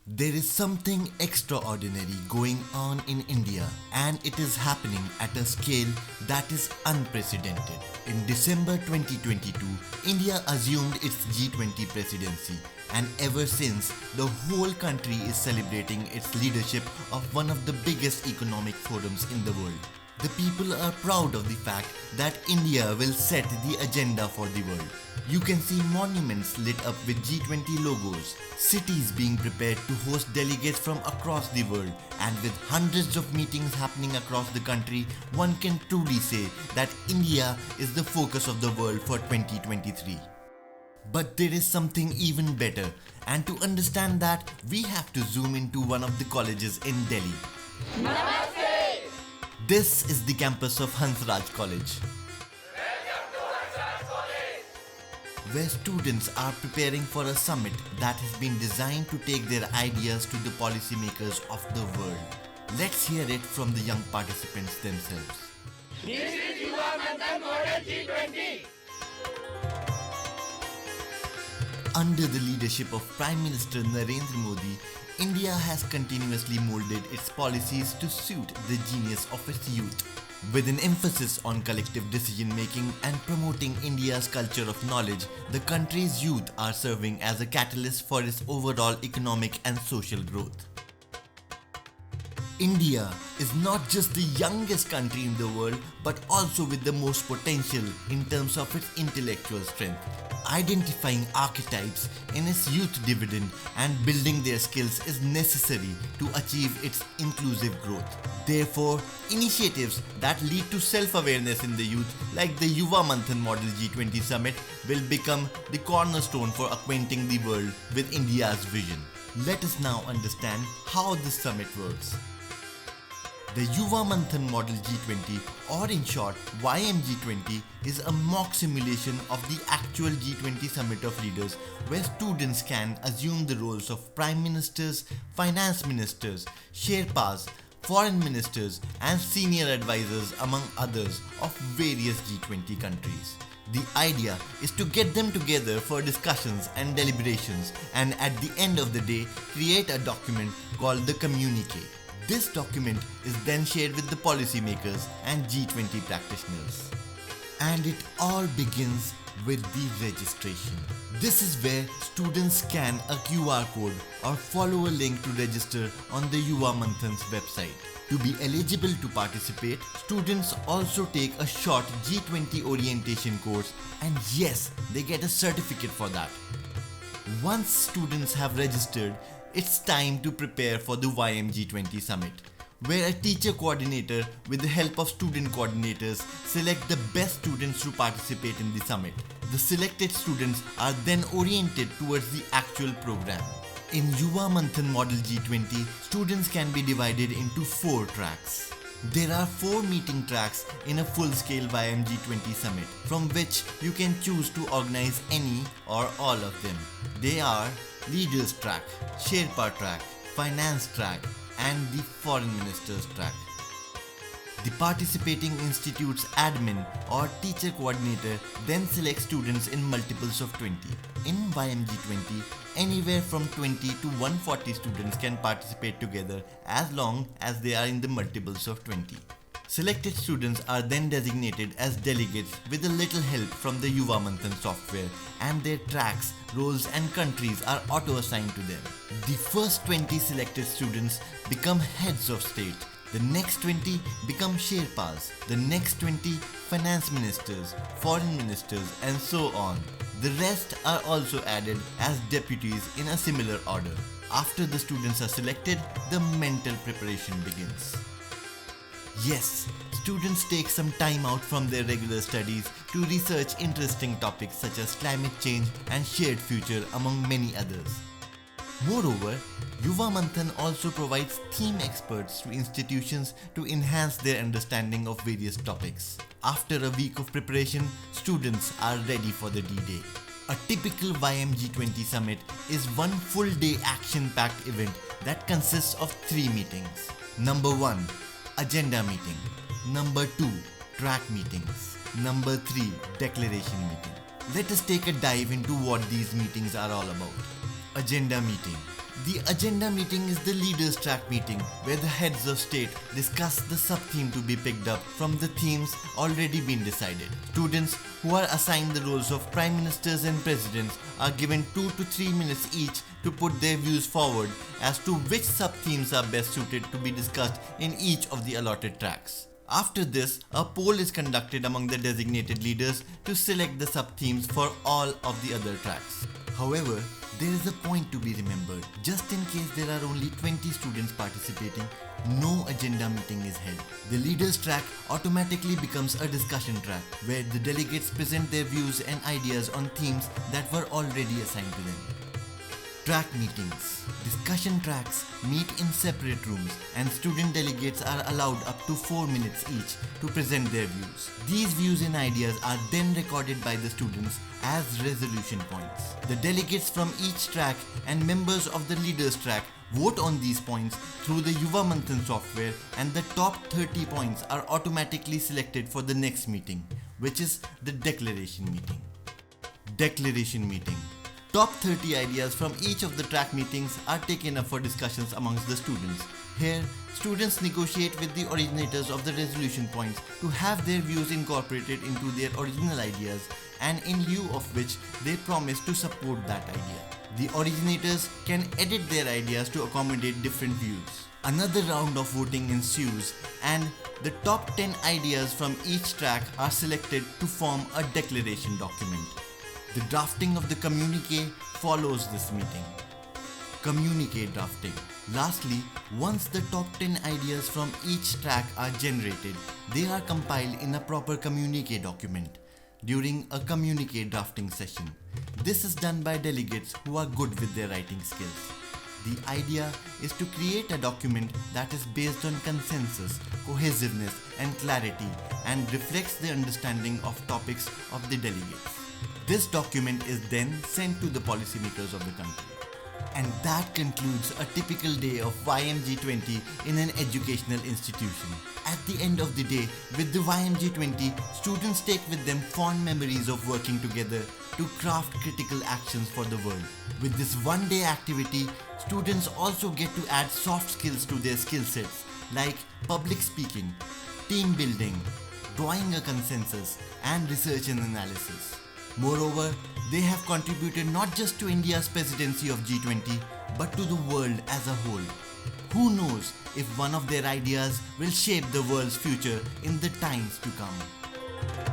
There is something extraordinary going on in India, and it is happening at a scale that is unprecedented. In December 2022, India assumed its G20 presidency, and ever since, the whole country is celebrating its leadership of one of the biggest economic forums in the world. The people are proud of the fact that India will set the agenda for the world. You can see monuments lit up with G20 logos, cities being prepared to host delegates from across the world, and with hundreds of meetings happening across the country, one can truly say that India is the focus of the world for 2023. But there is something even better, and to understand that, we have to zoom into one of the colleges in Delhi. This is the campus of Hansraj College, where students are preparing for a summit that has been designed to take their ideas to the policymakers of the world. Let's hear it from the young participants themselves. This is Yuvamanthan Model G20. Under the leadership of Prime Minister Narendra Modi, India has continuously molded its policies to suit the genius of its youth. With an emphasis on collective decision making and promoting India's culture of knowledge, the country's youth are serving as a catalyst for its overall economic and social growth. India is not just the youngest country in the world, but also with the most potential in terms of its intellectual strength. Identifying archetypes in its youth dividend and building their skills is necessary to achieve its inclusive growth. Therefore, initiatives that lead to self-awareness in the youth, like the Yuvamanthan Model G20 Summit, will become the cornerstone for acquainting the world with India's vision. Let us now understand how this summit works. The Yuvamanthan Model G20, or in short YMG20, is a mock simulation of the actual G20 Summit of Leaders, where students can assume the roles of Prime Ministers, Finance Ministers, Sherpas, Foreign Ministers and Senior Advisors among others of various G20 countries. The idea is to get them together for discussions and deliberations, and at the end of the day create a document called the communique. This document is then shared with the policymakers and G20 practitioners. And it all begins with the registration. This is where students scan a QR code or follow a link to register on the Yuvamanthan's website. To be eligible to participate, students also take a short G20 orientation course, and yes, they get a certificate for that. Once students have registered, it's time to prepare for the YMG20 Summit, where a teacher coordinator with the help of student coordinators select the best students to participate in the summit. The selected students are then oriented towards the actual program. In Yuvamanthan Model G20, students can be divided into 4 tracks. There are 4 meeting tracks in a full-scale YMG20 Summit, from which you can choose to organize any or all of them. They are Leaders track, Sherpa track, Finance track and the Foreign Ministers track. The participating institute's admin or teacher coordinator then selects students in multiples of 20. In YMG20, anywhere from 20 to 140 students can participate together as long as they are in the multiples of 20. Selected students are then designated as delegates with a little help from the Yuvamanthan software, and their tracks, roles and countries are auto-assigned to them. The first 20 selected students become heads of state, the next 20 become Sherpas, the next 20 finance ministers, foreign ministers and so on. The rest are also added as deputies in a similar order. After the students are selected, the mental preparation begins. Yes, students take some time out from their regular studies to research interesting topics such as climate change and shared future among many others. Moreover, Yuvamanthan also provides theme experts to institutions to enhance their understanding of various topics. After a week of preparation, students are ready for the D-Day. A typical YMG20 Summit is one full-day action-packed event that consists of 3 meetings. Number 1. Agenda meeting. Number 2. Track meetings. Number 3. Declaration meeting. Let us take a dive into what these meetings are all about. Agenda meeting. The agenda meeting is the leaders track meeting where the heads of state discuss the sub-theme to be picked up from the themes already been decided. Students who are assigned the roles of prime ministers and presidents are given 2 to 3 minutes each to put their views forward as to which sub-themes are best suited to be discussed in each of the allotted tracks. After this, a poll is conducted among the designated leaders to select the sub-themes for all of the other tracks. However, there is a point to be remembered. Just in case there are only 20 students participating, no agenda meeting is held. The leaders track automatically becomes a discussion track where the delegates present their views and ideas on themes that were already assigned to them. Track meetings. Discussion tracks meet in separate rooms and student delegates are allowed up to 4 minutes each to present their views. These views and ideas are then recorded by the students as resolution points. The delegates from each track and members of the leaders track vote on these points through the Yuvamanthan software, and the top 30 points are automatically selected for the next meeting, which is the declaration meeting. Declaration meeting. Top 30 ideas from each of the track meetings are taken up for discussions amongst the students. Here, students negotiate with the originators of the resolution points to have their views incorporated into their original ideas, and in lieu of which they promise to support that idea. The originators can edit their ideas to accommodate different views. Another round of voting ensues and the top 10 ideas from each track are selected to form a declaration document. The drafting of the communique follows this meeting. Communique drafting. Lastly, once the top 10 ideas from each track are generated, they are compiled in a proper communique document during a communique drafting session. This is done by delegates who are good with their writing skills. The idea is to create a document that is based on consensus, cohesiveness, and clarity, and reflects the understanding of topics of the delegates. This document is then sent to the policymakers of the country. And that concludes a typical day of YMG20 in an educational institution. At the end of the day, with the YMG20, students take with them fond memories of working together to craft critical actions for the world. With this one-day activity, students also get to add soft skills to their skill sets like public speaking, team building, drawing a consensus, and research and analysis. Moreover, they have contributed not just to India's presidency of G20, but to the world as a whole. Who knows if one of their ideas will shape the world's future in the times to come.